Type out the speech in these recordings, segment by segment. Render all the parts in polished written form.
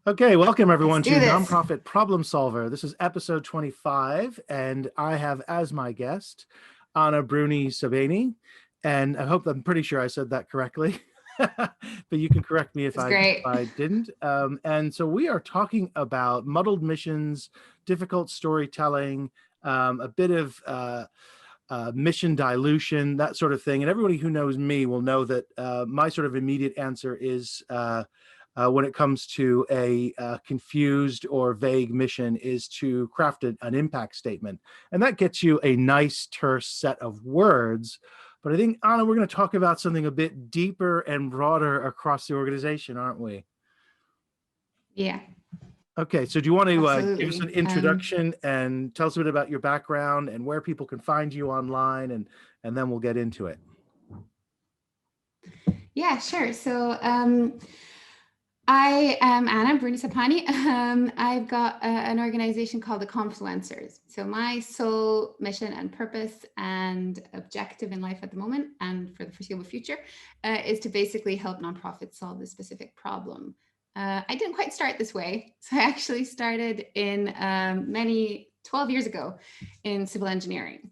Okay, welcome Let's everyone do to this. Nonprofit Problem Solver. This is episode 25, and I have as my guest Anna Bruni Sabhaney. And I'm pretty sure I said that correctly, but you can correct me if It's I if great. I didn't. And so we are talking about muddled missions, difficult storytelling, a bit of mission dilution, that sort of thing. And everybody who knows me will know that my sort of immediate answer is when it comes to a confused or vague mission is to craft an impact statement. And that gets you a nice, terse set of words. But I think, Anna, we're going to talk about something a bit deeper and broader across the organization, aren't we? Yeah, Okay, so do you want to give us an absolutely. introduction and tell us a bit about your background and where people can find you online, and then we'll get into it. Yeah, sure. I am Anna Bruni Sabhaney. I've got an organization called the Confluencers. So my sole mission and purpose and objective in life at the moment and for the foreseeable future is to basically help nonprofits solve this specific problem. I didn't quite start this way. So I actually started in 12 years ago in civil engineering.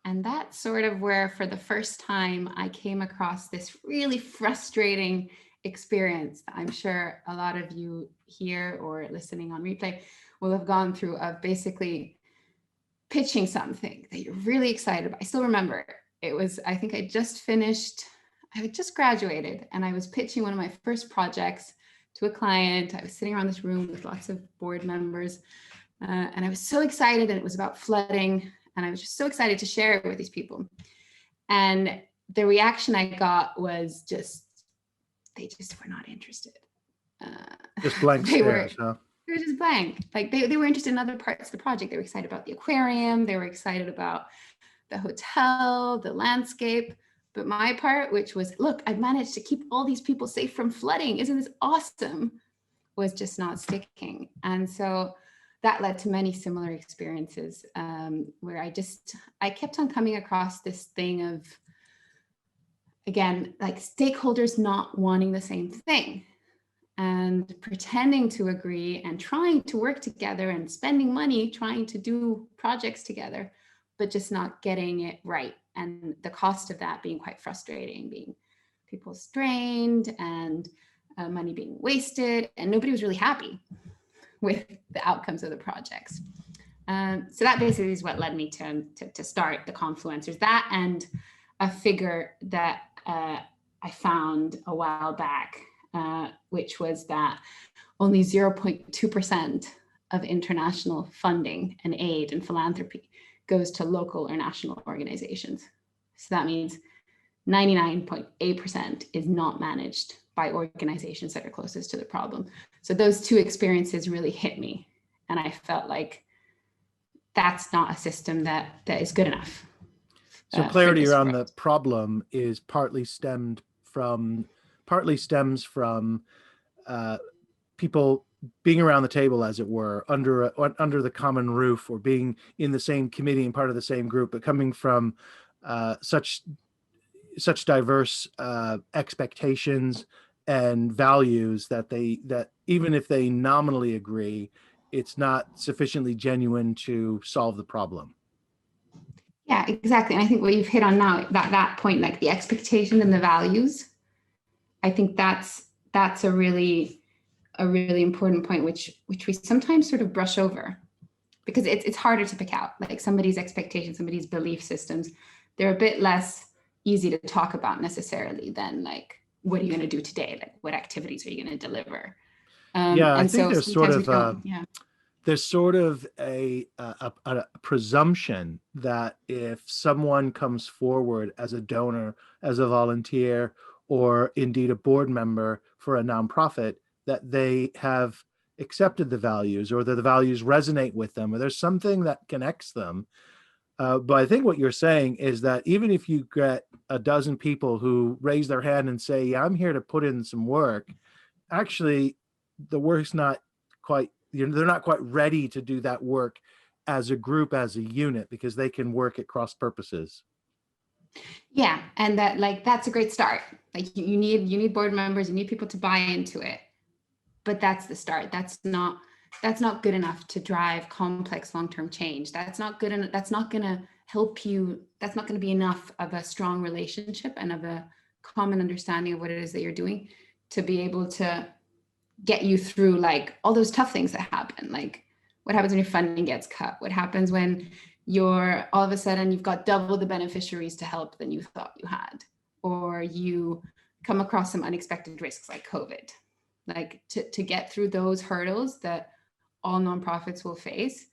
And that's sort of where, for the first time, I came across this really frustrating experience that I'm sure a lot of you here or listening on replay will have gone through, of basically pitching something that you're really excited about. I still remember it was, I think I had just graduated, and I was pitching one of my first projects to a client. I was sitting around this room with lots of board members, and I was so excited, and it was about flooding. And I was just so excited to share it with these people. And the reaction I got was they just were not interested. Just blank They were stares, huh? they were just blank. Like they were interested in other parts of the project. They were excited about the aquarium. They were excited about the hotel, the landscape. But my part, which was, look, I've managed to keep all these people safe from flooding. Isn't this awesome? Was just not sticking. And so that led to many similar experiences where I kept on coming across this thing of, again, like stakeholders not wanting the same thing and pretending to agree and trying to work together and spending money trying to do projects together, but just not getting it right. And the cost of that being quite frustrating, being people strained and money being wasted, and nobody was really happy with the outcomes of the projects. So that basically is what led me to start the Confluencers. That and a figure that I found a while back, which was that only 0.2% of international funding and aid and philanthropy goes to local or national organizations. So that means 99.8% is not managed by organizations that are closest to the problem. So those two experiences really hit me. And I felt like that's not a system that is good enough. So clarity around the problem is partly stems from people being around the table, as it were, under the common roof, or being in the same committee and part of the same group, but coming from such diverse expectations and values that even if they nominally agree, it's not sufficiently genuine to solve the problem. Yeah, exactly. And I think what you've hit on now, that point, like the expectation and the values, I think that's a really important point, which we sometimes sort of brush over, because it's harder to pick out. Like somebody's expectations, somebody's belief systems, they're a bit less easy to talk about necessarily than like, what are you going to do today? Like, what activities are you going to deliver? I think so there's sort of a presumption that if someone comes forward as a donor, as a volunteer, or indeed a board member for a nonprofit, that they have accepted the values, or that the values resonate with them, or there's something that connects them. But I think what you're saying is that even if you get a dozen people who raise their hand and say, yeah, I'm here to put in some work, actually the work's not quite, they're not quite ready to do that work as a group, as a unit, because they can work at cross purposes. Yeah, and that's a great start. Like you need board members, you need people to buy into it. but that's the start. That's not good enough to drive complex long-term change. That's not good enough. That's not going to help you. That's not going to be enough of a strong relationship and of a common understanding of what it is that you're doing to be able to get you through like all those tough things that happen. Like what happens when your funding gets cut? What happens when you're all of a sudden you've got double the beneficiaries to help than you thought you had, or you come across some unexpected risks like COVID. Like to get through those hurdles that all nonprofits will face,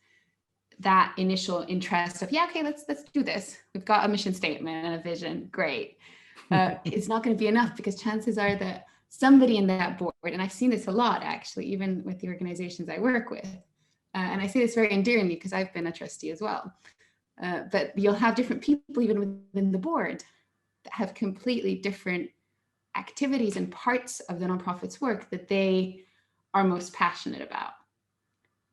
that initial interest of, yeah, okay, let's do this. We've got a mission statement and a vision. Great. It's not going to be enough, because chances are that somebody in that board, and I've seen this a lot actually, even with the organizations I work with, and I say this very endearingly because I've been a trustee as well, but you'll have different people even within the board that have completely different activities and parts of the nonprofit's work that they are most passionate about.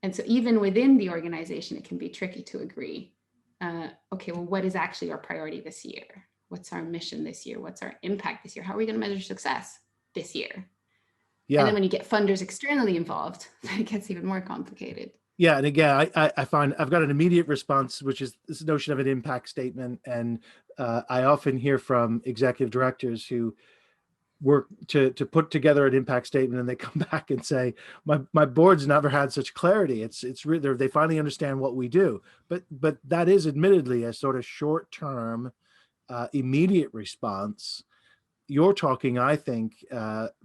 And so even within the organization, it can be tricky to agree, okay, well, what is actually our priority this year? What's our mission this year? What's our impact this year? How are we going to measure success this year? Yeah. And then when you get funders externally involved, it gets even more complicated. Yeah. And again, I find I've got an immediate response, which is this notion of an impact statement. And I often hear from executive directors who work to put together an impact statement, and they come back and say, my board's never had such clarity. It's really, they finally understand what we do. But that is admittedly a sort of short-term, immediate response. You're talking, I think,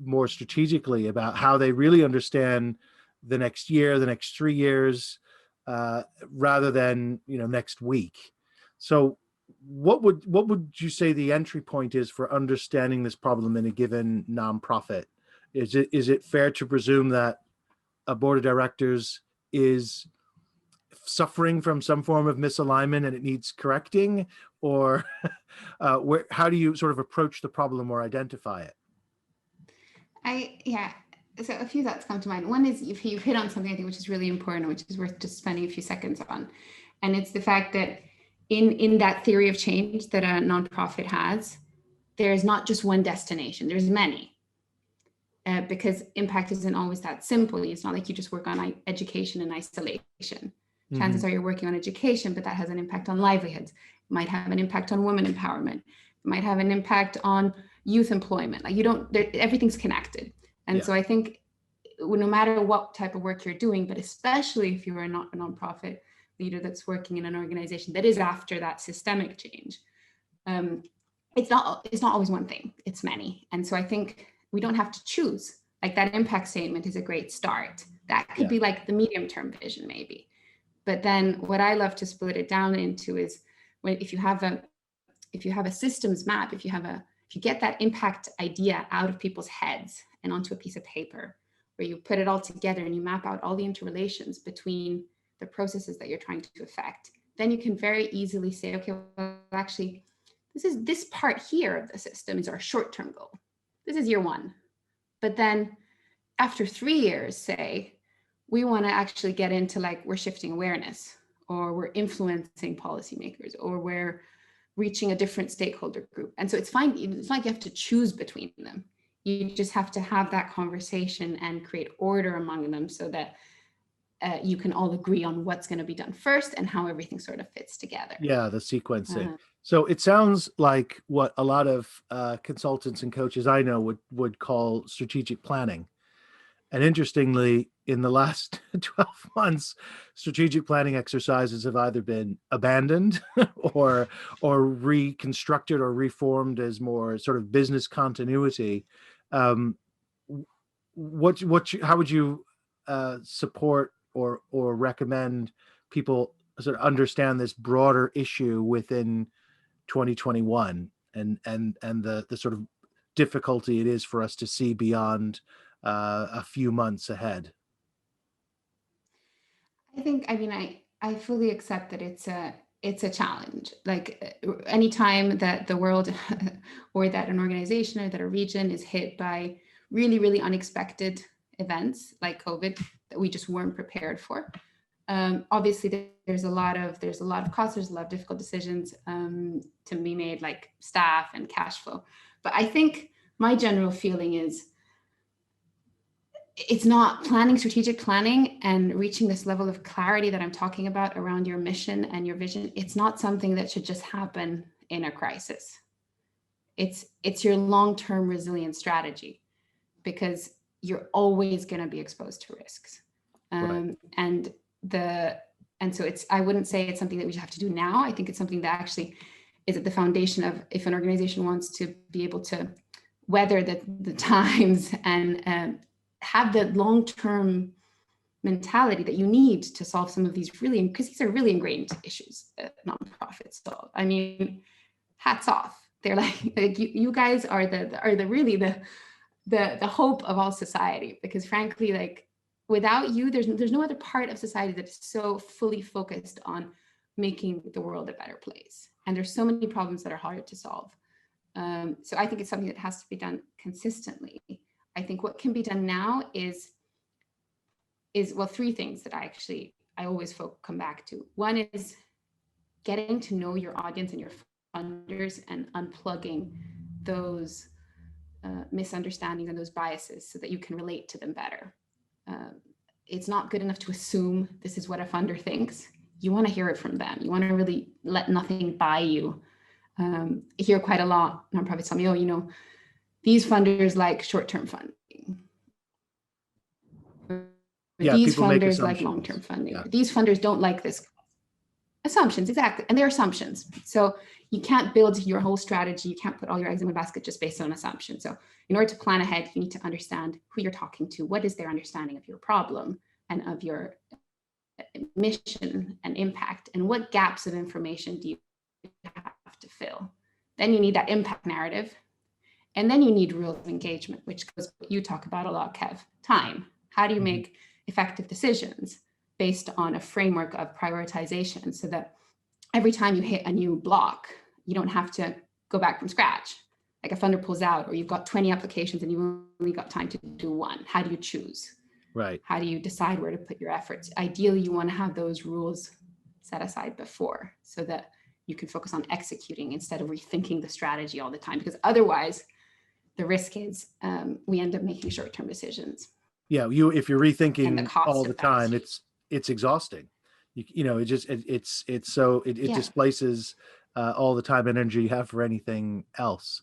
more strategically about how they really understand the next year, the next 3 years, rather than next week. So what would you say the entry point is for understanding this problem in a given nonprofit? Is it fair to presume that a board of directors is suffering from some form of misalignment and it needs correcting, or how do you sort of approach the problem or identify it? So a few thoughts come to mind. One is you've hit on something I think which is really important, which is worth just spending a few seconds on. And it's the fact that in that theory of change that a nonprofit has, there's not just one destination, there's many. Because impact isn't always that simple. It's not like you just work on education in isolation. Chances are you're working on education, but that has an impact on livelihoods. It might have an impact on women empowerment. It might have an impact on youth employment. Like everything's connected. And so I think no matter what type of work you're doing, but especially if you are not a nonprofit leader that's working in an organization that is after that systemic change, it's not always one thing, it's many. And so I think we don't have to choose. Like that impact statement is a great start. That could be like the medium-term vision maybe. But then what I love to split it down into is if you have a systems map, if you get that impact idea out of people's heads and onto a piece of paper, where you put it all together and you map out all the interrelations between the processes that you're trying to affect, then you can very easily say, okay, well, actually, this part here of the system is our short-term goal. This is year one. But then after 3 years, say, we want to actually get into like we're shifting awareness, or we're influencing policymakers, or we're reaching a different stakeholder group. And so it's fine. It's not like you have to choose between them. You just have to have that conversation and create order among them so that you can all agree on what's going to be done first and how everything sort of fits together. Yeah, the sequencing. So it sounds like what a lot of consultants and coaches I know would call strategic planning. And interestingly, in the last 12 months, strategic planning exercises have either been abandoned or reconstructed or reformed as more sort of business continuity. How would you support or recommend people sort of understand this broader issue within 2021 and the sort of difficulty it is for us to see beyond a few months ahead? I fully accept that it's a challenge. Like anytime that the world or that an organization or that a region is hit by really, really unexpected events like COVID that we just weren't prepared for. Obviously, there's a lot of costs, there's a lot of difficult decisions to be made, like staff and cash flow. But I think my general feeling is it's not planning, strategic planning, and reaching this level of clarity that I'm talking about around your mission and your vision. It's not something that should just happen in a crisis. It's your long-term resilient strategy, because you're always going to be exposed to risks. Right. And so I wouldn't say it's something that we have to do now. I think it's something that actually is at the foundation of, if an organization wants to be able to weather the times and have the long-term mentality that you need to solve some of these really, because these are really ingrained issues that nonprofits solve. I mean, hats off. They're like you guys are the hope of all society, because frankly, like, without you, there's no other part of society that is so fully focused on making the world a better place. And there's so many problems that are hard to solve. So I think it's something that has to be done consistently. I think what can be done now is well, three things that I always come back to. One is getting to know your audience and your funders and unplugging those misunderstandings and those biases so that you can relate to them better. It's not good enough to assume this is what a funder thinks. You want to hear it from them. You want to really let nothing buy you. I hear quite a lot nonprofits tell me, oh, these funders like short-term funding. Yeah, These people make funders like assumptions. long-term funding. Yeah. These funders don't like this. Assumptions, exactly. And they're assumptions. So you can't build your whole strategy. You can't put all your eggs in one basket just based on assumptions. So in order to plan ahead, you need to understand who you're talking to. What is their understanding of your problem and of your mission and impact? And what gaps of information do you have to fill? Then you need that impact narrative. And then you need rules of engagement, which goes what you talk about a lot, Kev. Time. How do you make effective decisions based on a framework of prioritization, so that every time you hit a new block, you don't have to go back from scratch. Like a funder pulls out, or you've got 20 applications and you've only got time to do one. How do you choose? Right. How do you decide where to put your efforts? Ideally, you want to have those rules set aside before, so that you can focus on executing instead of rethinking the strategy all the time, because otherwise the risk is we end up making short-term decisions. Yeah, if you're rethinking all the of that time, it's exhausting. It displaces all the time and energy you have for anything else.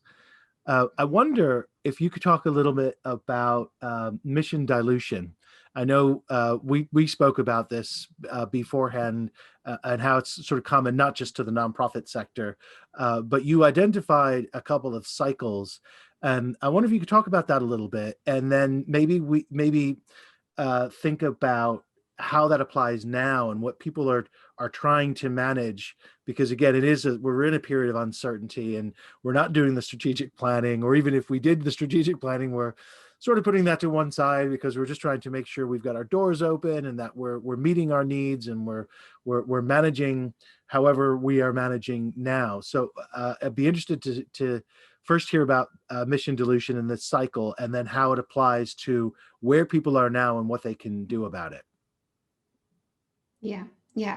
I wonder if you could talk a little bit about mission dilution. I know we spoke about this beforehand and how it's sort of common not just to the nonprofit sector, but you identified a couple of cycles. And I wonder if you could talk about that a little bit, and then maybe think about how that applies now and what people are trying to manage, because again, we're in a period of uncertainty and we're not doing the strategic planning, or even if we did the strategic planning, we're sort of putting that to one side because we're just trying to make sure we've got our doors open and that we're meeting our needs, and we're managing however we are managing now. So I'd be interested to first hear about mission dilution and this cycle, and then how it applies to where people are now and what they can do about it. Yeah,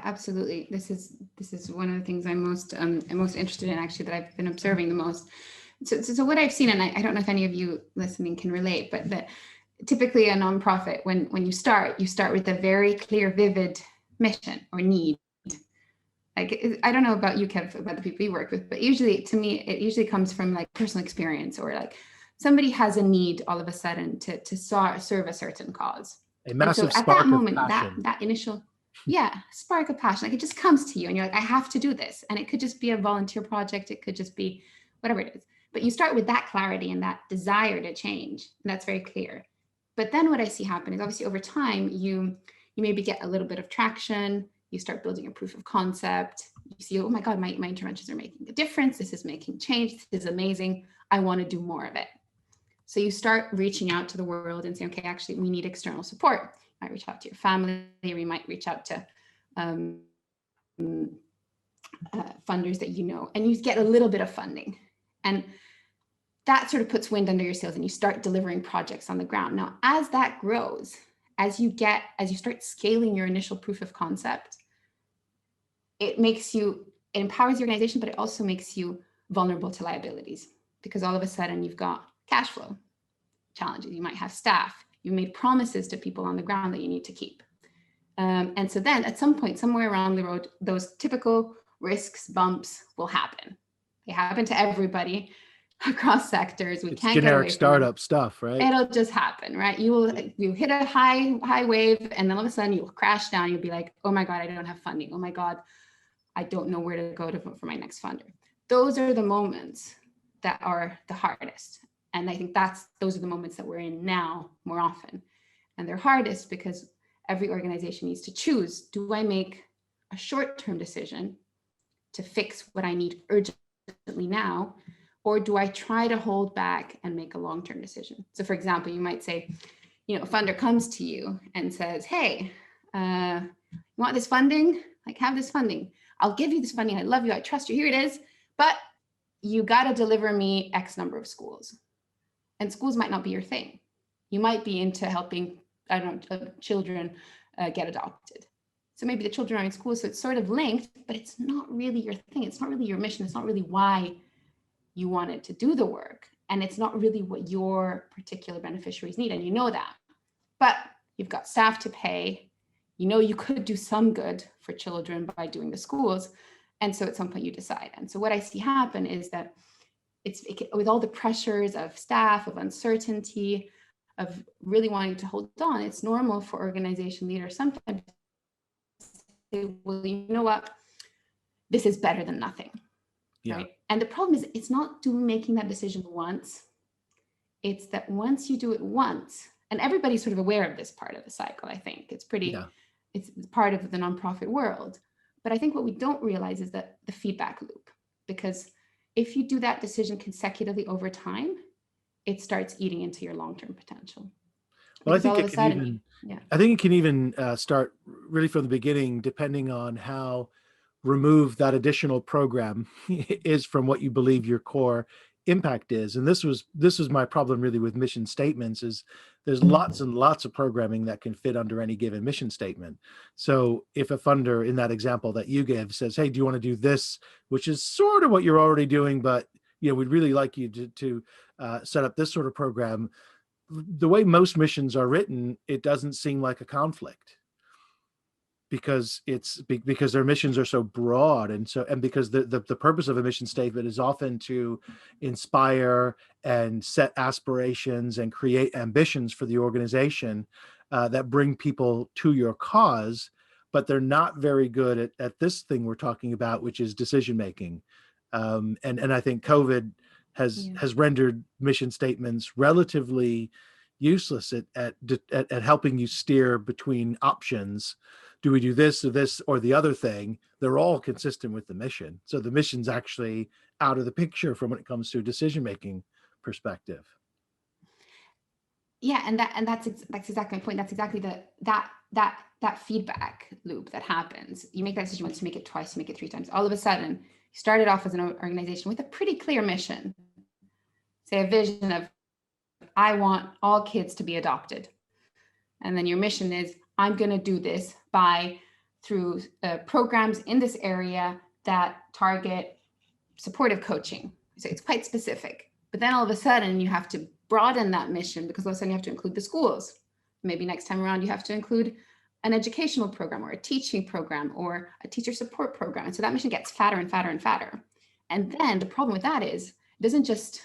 absolutely. This is one of the things I'm most interested in, actually, that I've been observing the most. So what I've seen, and I don't know if any of you listening can relate, but that typically a nonprofit, when you start with a very clear, vivid mission or need. Like, I don't know about you, Kev, about the people you work with, but usually, to me, it usually comes from like personal experience, or like somebody has a need all of a sudden to serve a certain cause. A massive so at spark that moment, of passion. that initial spark of passion, like it just comes to you and you're like, I have to do this. And it could just be a volunteer project. It could just be whatever it is. But you start with that clarity and that desire to change. And that's very clear. But then what I see happen is, obviously over time, you maybe get a little bit of traction. You start building a proof of concept. You see, oh my God, my interventions are making a difference. This is making change. This is amazing. I want to do more of it. So you start reaching out to the world and saying, okay, actually, we need external support. You might reach out to your family, or you might reach out to funders that you know, and you get a little bit of funding. And that sort of puts wind under your sails, and you start delivering projects on the ground. Now, as that grows, as you start scaling your initial proof of concept, it empowers the organization, but it also makes you vulnerable to liabilities, because all of a sudden you've got cash flow challenges. You might have staff, You made promises to people on the ground that you need to keep. And so then at some point, somewhere around the road, those typical risks, bumps will happen. They happen to everybody across sectors. We It's can't get away generic from them. startup stuff, right? It'll just happen, right? You hit a high wave, and then all of a sudden you'll crash down. You'll be like, oh my God, I don't have funding. Oh my God, I don't know where to go for my next funder. Those are the moments that are the hardest. And I think those are the moments that we're in now more often. And they're hardest because every organization needs to choose, do I make a short-term decision to fix what I need urgently now, or do I try to hold back and make a long-term decision? So for example, you might say, a funder comes to you and says, hey, you want this funding? Like, have this funding. I'll give you this funding. I love you. I trust you. Here it is. But you got to deliver me X number of schools. And schools might not be your thing. You might be into helping, children get adopted. So maybe the children are in school, so it's sort of linked, but it's not really your thing. It's not really your mission. It's not really why you wanted to do the work. And it's not really what your particular beneficiaries need. And you know that. But you've got staff to pay. You could do some good for children by doing the schools. And so at some point you decide. And so what I see happen is that with all the pressures of staff, of uncertainty, of really wanting to hold on, it's normal for organization leaders sometimes to say, well, you know what? This is better than nothing. Yeah. Right? And the problem is it's not making that decision once. It's that once you do it once, and everybody's sort of aware of this part of the cycle, I think. It's part of the nonprofit world. But I think what we don't realize is that the feedback loop, because if you do that decision consecutively over time, it starts eating into your long-term potential. Well, I think it can even start really from the beginning, depending on how removed that additional program is from what you believe your core impact is. And this was my problem really with mission statements, is there's lots and lots of programming that can fit under any given mission statement. So if a funder in that example that you gave says, hey, do you want to do this, which is sort of what you're already doing, but we'd really like you to set up this sort of program. The way most missions are written, it doesn't seem like a conflict, because their missions are so broad, and because the purpose of a mission statement is often to inspire and set aspirations and create ambitions for the organization that bring people to your cause, but they're not very good at this thing we're talking about, which is decision making. And I think COVID has rendered mission statements relatively useless at helping you steer between options. Do we do this or this or the other thing? They're all consistent with the mission. So the mission's actually out of the picture from when it comes to a decision-making perspective. Yeah, and that's exactly my point. That's exactly that feedback loop that happens. You make that decision once, you make it twice, you make it 3 times. All of a sudden, you started off as an organization with a pretty clear mission. Say a vision of, I want all kids to be adopted. And then your mission is, I'm going to do this through programs in this area that target supportive coaching. So it's quite specific. But then all of a sudden you have to broaden that mission, because all of a sudden you have to include the schools. Maybe next time around you have to include an educational program or a teaching program or a teacher support program. And so that mission gets fatter and fatter and fatter. And then the problem with that is it doesn't just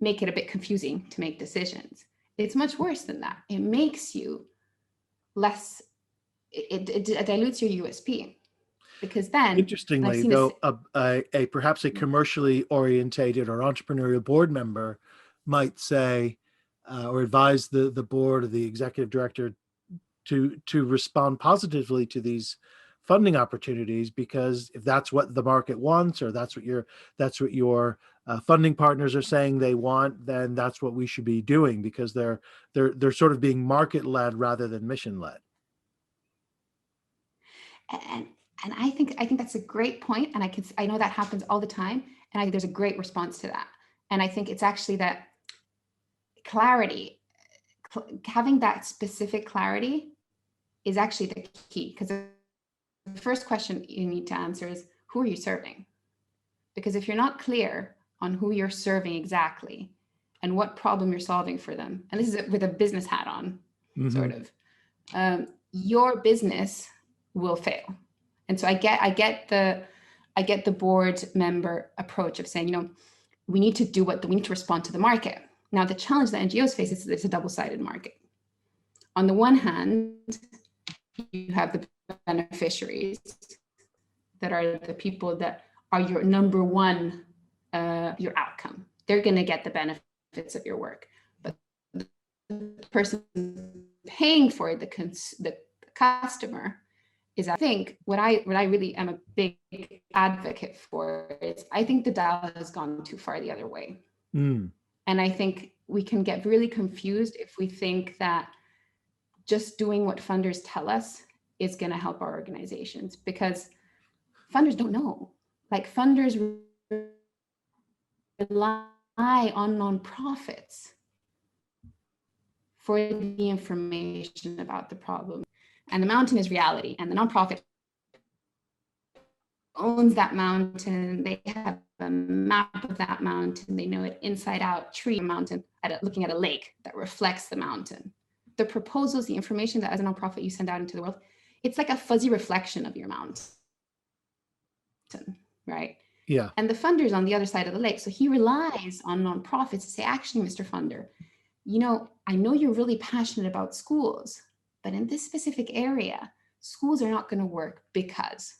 make it a bit confusing to make decisions. It's much worse than that. It makes you less, it dilutes your USP, because then, interestingly though, perhaps a commercially orientated or entrepreneurial board member might say or advise the board or the executive director to respond positively to these funding opportunities, because if that's what the market wants, or that's what your funding partners are saying they want, then that's what we should be doing, because they're sort of being market led rather than mission led. And I think that's a great point, and I know that happens all the time, and there's a great response to that. And I think it's actually that clarity, having that specific clarity is actually the key, because the first question you need to answer is, who are you serving? Because if you're not clear on who you're serving exactly, and what problem you're solving for them. And this is with a business hat on, sort of. Your business will fail. And so I get the board member approach of saying, we need to respond to the market. Now, the challenge that NGOs face is it's a double-sided market. On the one hand, you have the beneficiaries that are the people that are your number one, your outcome. They're going to get the benefits of your work. But the person paying for it, the customer, is, I think, what I really am a big advocate for is, I think the dial has gone too far the other way. And I think we can get really confused if we think that just doing what funders tell us is going to help our organizations, because funders don't know. Like, funders rely on nonprofits for the information about the problem. And the mountain is reality, and the nonprofit owns that mountain. They have a map of that mountain. They know it inside out, tree mountain, looking at a lake that reflects the mountain. The proposals, the information that as a nonprofit you send out into the world, it's like a fuzzy reflection of your mountain, right? Yeah. And the funder's on the other side of the lake. So he relies on nonprofits to say, actually, Mr. Funder, I know you're really passionate about schools, but in this specific area, schools are not going to work because.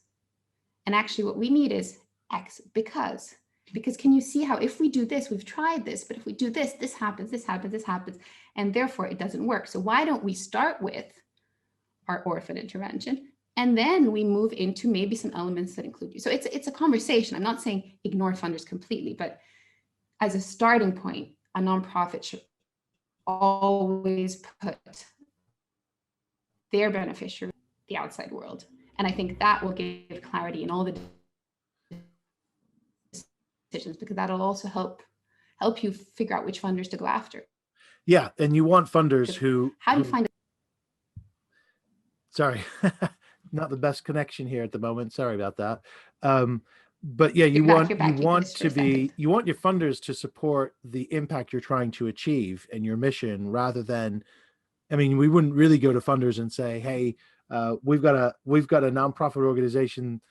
And actually what we need is X, because can you see how if we do this, we've tried this, but if we do this, this happens, this happens, this happens, and therefore it doesn't work. So why don't we start with our orphan intervention, and then we move into maybe some elements that include you. So it's a conversation. I'm not saying ignore funders completely, but as a starting point, a nonprofit should always put their beneficiary, the outside world. And I think that will give clarity in all the decisions, because that'll also help you figure out which funders to go after. Yeah, and you want funders who... How do you find... Sorry, not the best connection here at the moment. Sorry about that. But yeah, you want your funders to support the impact you're trying to achieve and your mission, rather than, we wouldn't really go to funders and say, hey, we've got a nonprofit organization.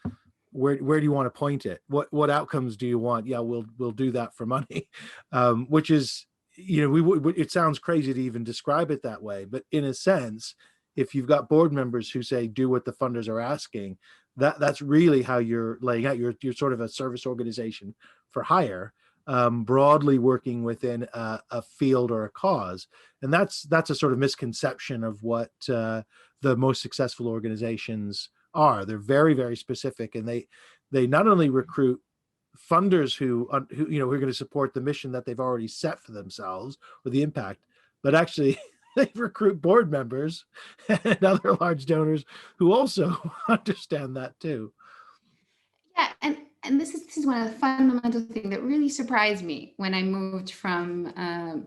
Where do you want to point it? What outcomes do you want? Yeah, we'll do that for money, which is, it sounds crazy to even describe it that way. But in a sense, if you've got board members who say, do what the funders are asking, that's really how you're laying out. You're sort of a service organization for hire, broadly working within a field or a cause. And that's a sort of misconception of what the most successful organizations are. They're very, very specific, and they not only recruit funders who are going to support the mission that they've already set for themselves or the impact, but actually they recruit board members and other large donors who also understand that too. Yeah, and this is one of the fundamental things that really surprised me when I moved from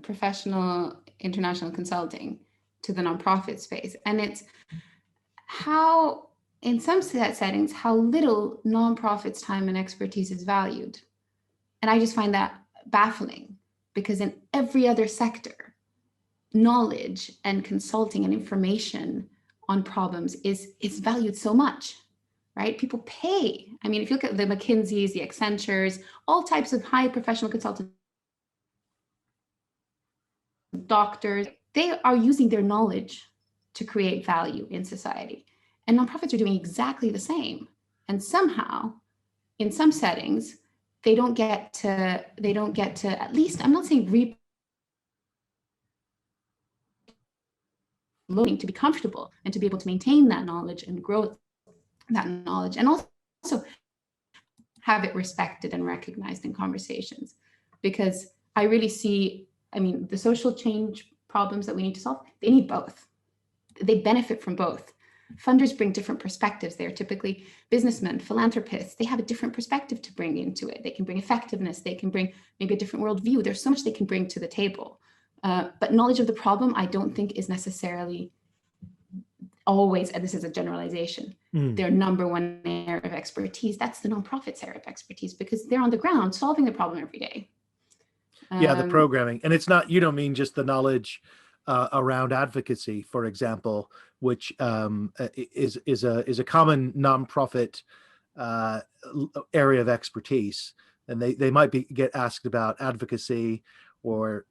professional international consulting to the nonprofit space. And it's how, in some settings, how little nonprofits' time and expertise is valued. And I just find that baffling, because in every other sector, knowledge and consulting and information on problems is valued so much, right? People pay. If you look at the McKinseys, the Accentures, all types of high professional consultants, doctors, they are using their knowledge to create value in society. And nonprofits are doing exactly the same. And somehow, in some settings, they don't get to, at least, I'm not saying learning to be comfortable and to be able to maintain that knowledge and grow that knowledge, and also have it respected and recognized in conversations. Because I really see, the social change problems that we need to solve, they need both. They benefit from both. Funders bring different perspectives. They're typically businessmen, philanthropists. They have a different perspective to bring into it. They can bring effectiveness. They can bring maybe a different worldview. There's so much they can bring to the table. But knowledge of the problem, I don't think is necessarily always, and this is a generalization, their number one area of expertise. That's the nonprofit's area of expertise, because they're on the ground solving the problem every day. Yeah, the programming. And it's not, you don't mean just the knowledge around advocacy, for example, which is a common nonprofit area of expertise. And they might get asked about advocacy or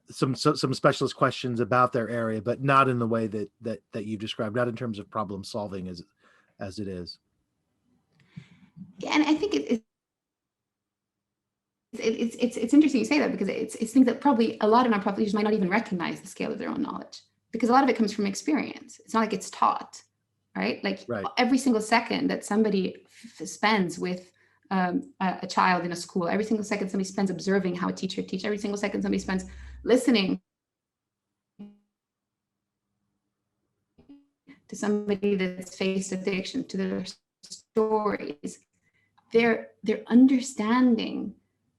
some specialist questions about their area, but not in the way that you've described, not in terms of problem solving as it is. Yeah, and I think it's interesting you say that, because it's things that probably a lot of nonprofit leaders might not even recognize the scale of their own knowledge, because a lot of it comes from experience. It's not like it's taught, right? Like Right. every single second that somebody spends with a child in a school, every single second somebody spends observing how a teacher teaches, every single second somebody spends listening to somebody that's faced addiction, to their stories, they're understanding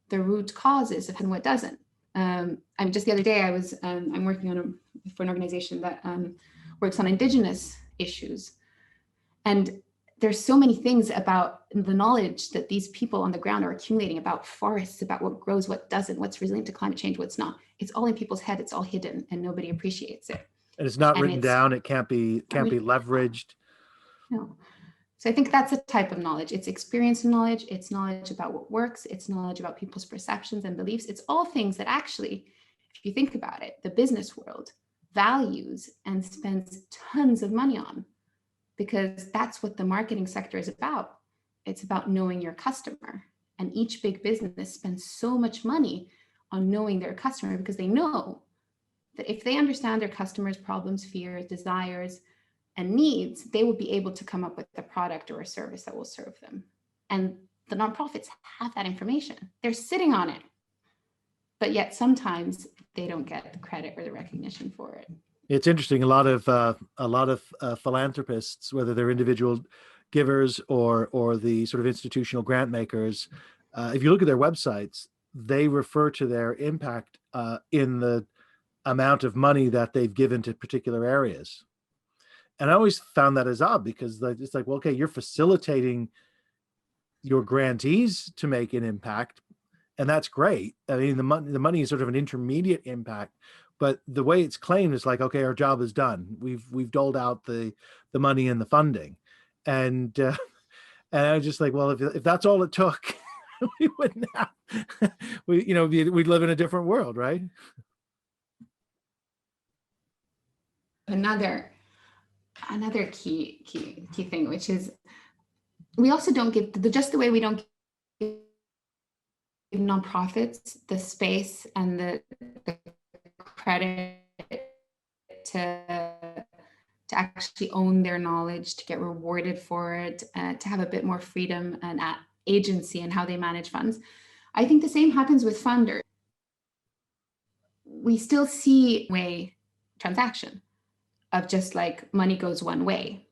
the root causes of and what doesn't. I mean, just the other day, I'm working for an organization that works on Indigenous issues, and there's so many things about the knowledge that these people on the ground are accumulating about forests, about what grows, what doesn't, what's resilient to climate change, what's not. It's all in people's head. It's all hidden, and nobody appreciates it. And it's not written down. It can't be leveraged. No. So I think that's a type of knowledge. It's experience knowledge. It's knowledge about what works. It's knowledge about people's perceptions and beliefs. It's all things that actually, if you think about it, the business world values and spends tons of money on, because that's what the marketing sector is about. It's about knowing your customer. And each big business spends so much money on knowing their customer, because they know that if they understand their customers' problems, fears, desires, and needs, they will be able to come up with a product or a service that will serve them. And the nonprofits have that information. They're sitting on it, but yet sometimes they don't get the credit or the recognition for it. It's interesting. A lot of philanthropists, whether they're individual givers or the sort of institutional grant makers, if you look at their websites, they refer to their impact in the amount of money that they've given to particular areas. And I always found that as odd, because it's like, well, okay, you're facilitating your grantees to make an impact, and that's great. I mean, the money is sort of an intermediate impact, but the way it's claimed is like, okay, our job is done. We've doled out the money and the funding, and I was just like, well, if that's all it took, we wouldn't have, we'd live in a different world, right? Another key thing, which is we also don't give just the way we don't give nonprofits the space and the credit to actually own their knowledge, to get rewarded for it, to have a bit more freedom and agency in how they manage funds. I think the same happens with funders. We still see a transaction of just like money goes one way,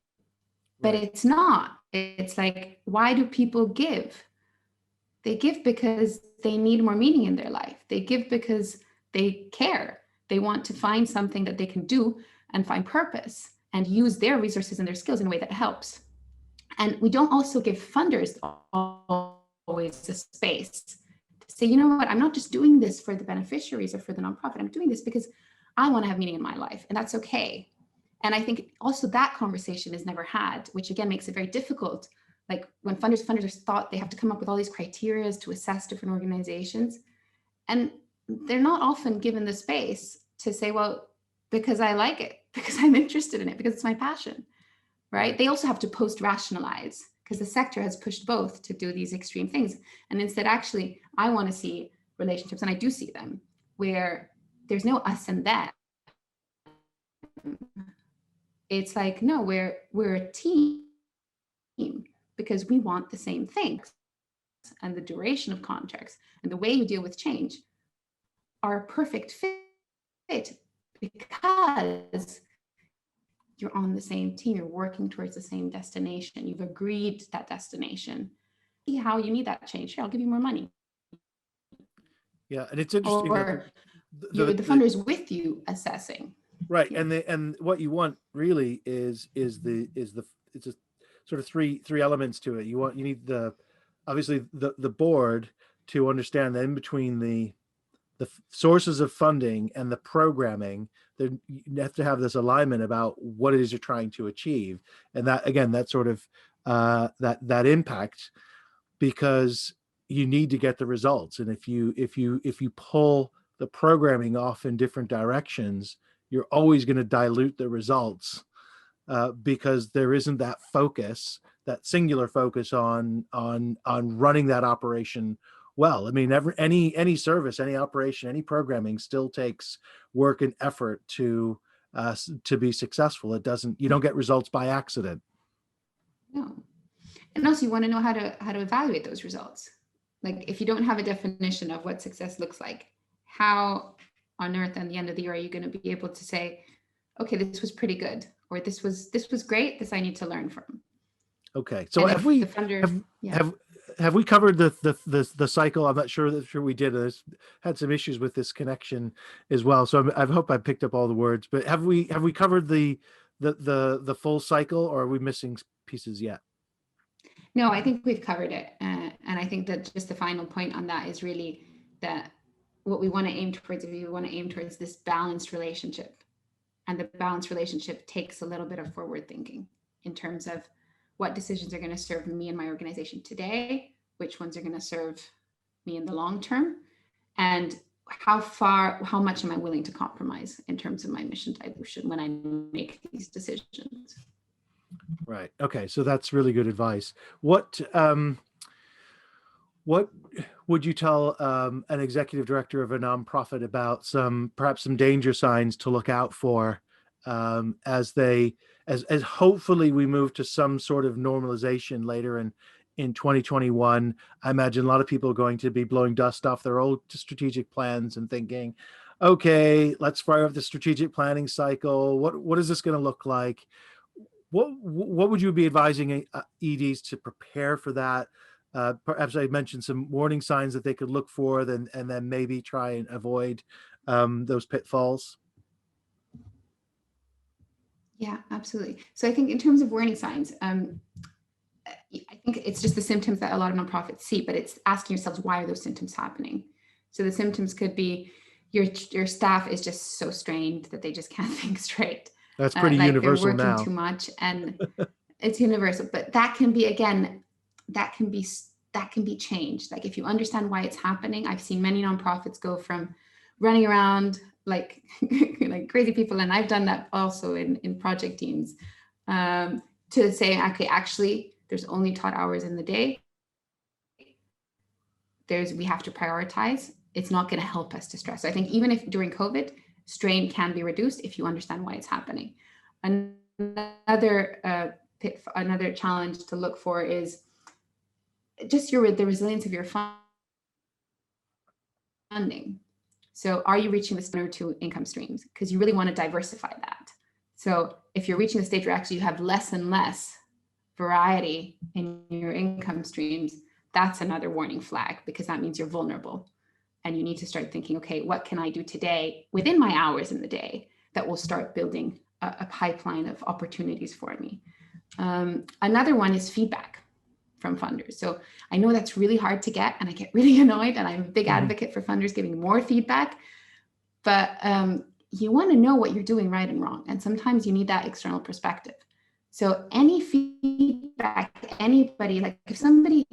but it's not. It's like, why do people give? They give because they need more meaning in their life. They give because they care. They want to find something that they can do and find purpose and use their resources and their skills in a way that helps. And we don't also give funders always the space to say, you know what, I'm not just doing this for the beneficiaries or for the nonprofit. I'm doing this because I want to have meaning in my life, and that's okay. And I think also that conversation is never had, which again makes it very difficult. Like when funders thought they have to come up with all these criteria to assess different organizations, and they're not often given the space to say, well, because I like it, because I'm interested in it, because it's my passion, right? They also have to post-rationalize, because the sector has pushed both to do these extreme things. And instead, actually, I want to see relationships, and I do see them, where there's no us and them. It's like, no, we're a team because we want the same things. And the duration of contracts and the way you deal with change are a perfect fit because you're on the same team, you're working towards the same destination, you've agreed to that destination. See how you need that change. Here, I'll give you more money. Yeah, and it's interesting. Or the funders with you assessing. Right, yeah. And what you want really is it's a sort of three elements to it. You need obviously the board to understand that in between the sources of funding and the programming, there, you have to have this alignment about what it is you're trying to achieve, and that again, that sort of that impact, because you need to get the results. And if you pull the programming off in different directions, you're always going to dilute the results, because there isn't that focus, that singular focus on running that operation well. I mean, any service, any operation, any programming still takes work and effort to be successful. It doesn't. You don't get results by accident. No. And also you want to know how to evaluate those results. Like if you don't have a definition of what success looks like, how on earth at the end of the year are you going to be able to say, okay, this was pretty good, or this was great, this I need to learn from. Okay, so have we have we covered the cycle? I'm not sure we did. I had some issues with this connection as well, so I hope I picked up all the words. But have we covered the full cycle, or are we missing pieces yet? No, I think we've covered it, and I think that just the final point on that is really that what we want to aim towards. If we want to aim towards this balanced relationship, and the balanced relationship takes a little bit of forward thinking in terms of what decisions are going to serve me and my organization today, which ones are going to serve me in the long term, and how much am I willing to compromise in terms of my mission dilution when I make these decisions. Right. Okay. So that's really good advice. What would you tell an executive director of a nonprofit about perhaps some danger signs to look out for, as hopefully we move to some sort of normalization later in 2021? I imagine a lot of people are going to be blowing dust off their old strategic plans and thinking, okay, let's fire up the strategic planning cycle. What is this going to look like? What would you be advising EDs to prepare for that? Perhaps I mentioned some warning signs that they could look for, and then maybe try and avoid those pitfalls. Yeah, absolutely. So I think in terms of warning signs, I think it's just the symptoms that a lot of nonprofits see, but it's asking yourselves, why are those symptoms happening? So the symptoms could be your staff is just so strained that they just can't think straight. That's pretty like universal they're working now. too much, and it's universal. But that can be, again, that can be changed. Like if you understand why it's happening, I've seen many nonprofits go from running around like like crazy people, and I've done that also in project teams, to say, okay, actually, there's only taught hours in the day. We have to prioritize. It's not going to help us to stress. So I think even if during COVID, strain can be reduced if you understand why it's happening. Another challenge to look for is just the resilience of your funding. So are you reaching this 1 or 2 income streams? Because you really want to diversify that. So if you're reaching the stage where actually you have less and less variety in your income streams, that's another warning flag, because that means you're vulnerable. And you need to start thinking, okay, what can I do today within my hours in the day that will start building a pipeline of opportunities for me? Another one is feedback from funders. So I know that's really hard to get, and I get really annoyed, and I'm a big advocate for funders giving more feedback, but you want to know what you're doing right and wrong. And sometimes you need that external perspective. So any feedback, anybody, like if somebody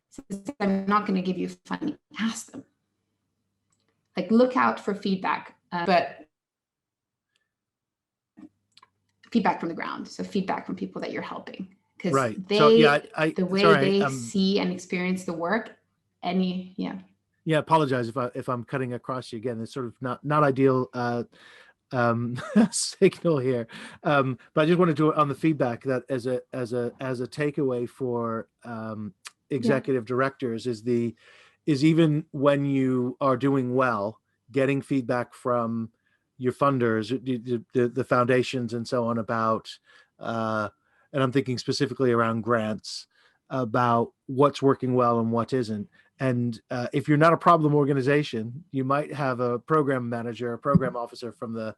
says, I'm not going to give you funding, ask them. Like look out for feedback, but feedback from the ground. So feedback from people that you're helping, because right. they, so, yeah, the way they see and experience the work, Yeah, apologize if I'm cutting across you again. It's sort of not ideal signal here, but I just wanted to, on the feedback, that as a takeaway for executive directors is even when you are doing well, getting feedback from your funders, the foundations and so on, about and I'm thinking specifically around grants, about what's working well and what isn't. And if you're not a problem organization, you might have a program manager, a program officer from the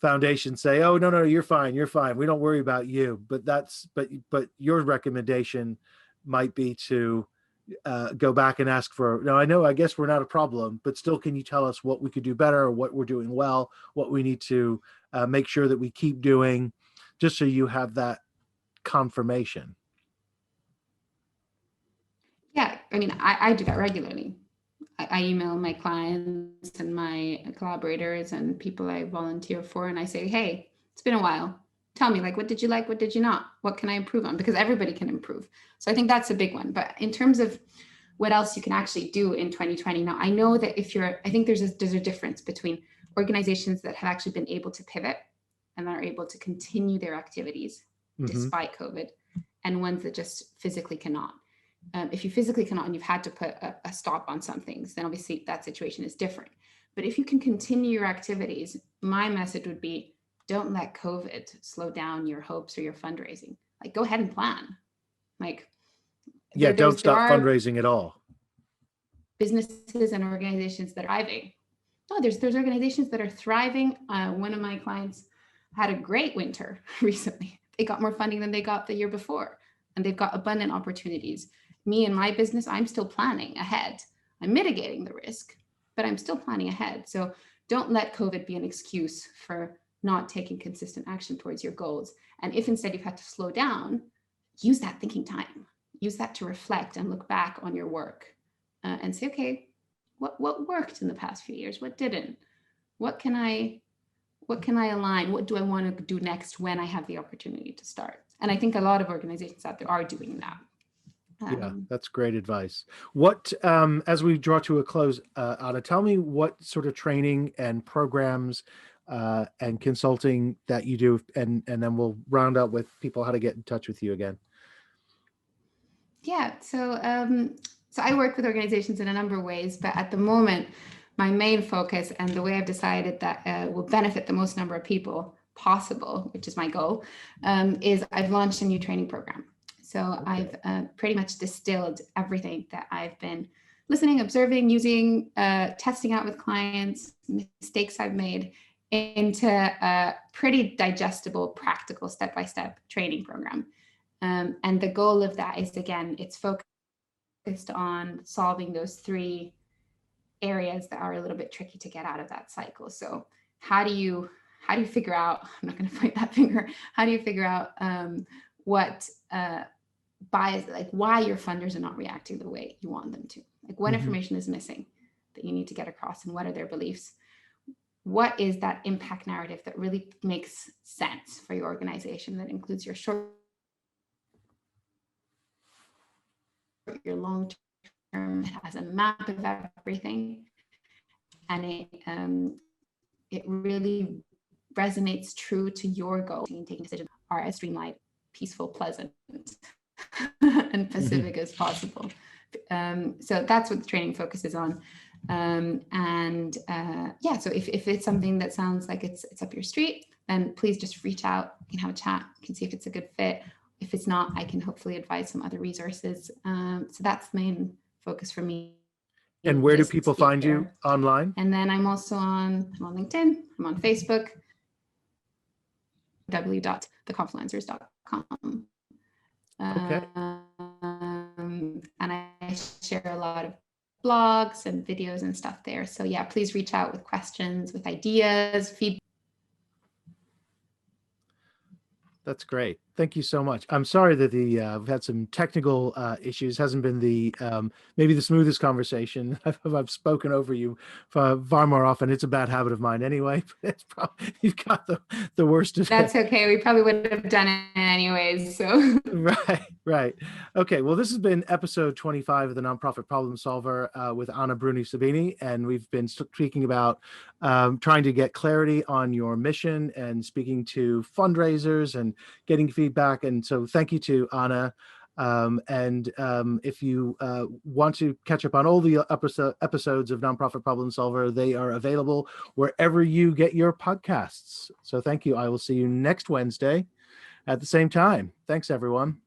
foundation say, oh, no, you're fine. We don't worry about you. But your recommendation might be to go back and ask for, no, I guess we're not a problem, but still, can you tell us what we could do better, or what we're doing well, what we need to make sure that we keep doing, just so you have that confirmation. Yeah, I mean, I do that regularly. I email my clients and my collaborators and people I volunteer for, and I say, hey, it's been a while. Tell me, like, what did you like? What did you not? What can I improve on? Because everybody can improve. So I think that's a big one. But in terms of what else you can actually do in 2020, now I know that I think there's a difference between organizations that have actually been able to pivot and are able to continue their activities despite COVID, and ones that just physically cannot. If you physically cannot and you've had to put a stop on some things, then obviously that situation is different. But if you can continue your activities, my message would be, don't let COVID slow down your hopes or your fundraising. Like, go ahead and plan. Like, Don't stop fundraising at all. Businesses and organizations that are thriving. No, there's organizations that are thriving. One of my clients had a great winter recently. They got more funding than they got the year before, and they've got abundant opportunities. Me and my business, I'm still planning ahead. I'm mitigating the risk, but I'm still planning ahead. So don't let COVID be an excuse for not taking consistent action towards your goals. And if instead you've had to slow down, use that thinking time. Use that to reflect and look back on your work and say, okay, what worked in the past few years? What didn't? What can I align? What do I want to do next when I have the opportunity to start? And I think a lot of organizations out there are doing that. Yeah, that's great advice. What, as we draw to a close, Anna, tell me what sort of training and programs and consulting that you do, and then we'll round out with people how to get in touch with you again. Yeah, so I work with organizations in a number of ways, but at the moment, my main focus and the way I've decided that will benefit the most number of people possible, which is my goal, is I've launched a new training program. So I've pretty much distilled everything that I've been listening, observing, using, testing out with clients, mistakes I've made, into a pretty digestible, practical, step-by-step training program. And the goal of that is, again, it's focused on solving those three areas that are a little bit tricky to get out of that cycle. So how do you figure out, I'm not going to point that finger, how do you figure out what bias, like why your funders are not reacting the way you want them to? Like, what information is missing that you need to get across, and what are their beliefs? What is that impact narrative that really makes sense for your organization, that includes your short, your long term, it has a map of everything, and it really resonates true to your goals, and taking decisions are as streamlined, peaceful, pleasant, and Pacific as possible. So that's what the training focuses on. Yeah, so if it's something that sounds like it's up your street, then please just reach out. We can have a chat, we can see if it's a good fit. If it's not, I can hopefully advise some other resources. So that's the main focus for me. And where do people find you online? And then I'm also I'm on LinkedIn, I'm on Facebook, www.theconfluencers.com. Okay. And I share a lot of blogs and videos and stuff there. So yeah, please reach out with questions, with ideas, feedback. That's great. Thank you so much. I'm sorry that we've had some technical issues. Hasn't been the maybe the smoothest conversation. I've spoken over you far more often. It's a bad habit of mine anyway. But it's probably, you've got the worst of it. That's okay. We probably would have done it anyways. So right. Okay. Well, this has been episode 25 of the Nonprofit Problem Solver with Anna Bruni Sabhaney, and we've been speaking about trying to get clarity on your mission and speaking to fundraisers and getting feedback. And so thank you to Anna. If you want to catch up on all the episodes of Nonprofit Problem Solver, they are available wherever you get your podcasts. So thank you. I will see you next Wednesday at the same time. Thanks, everyone.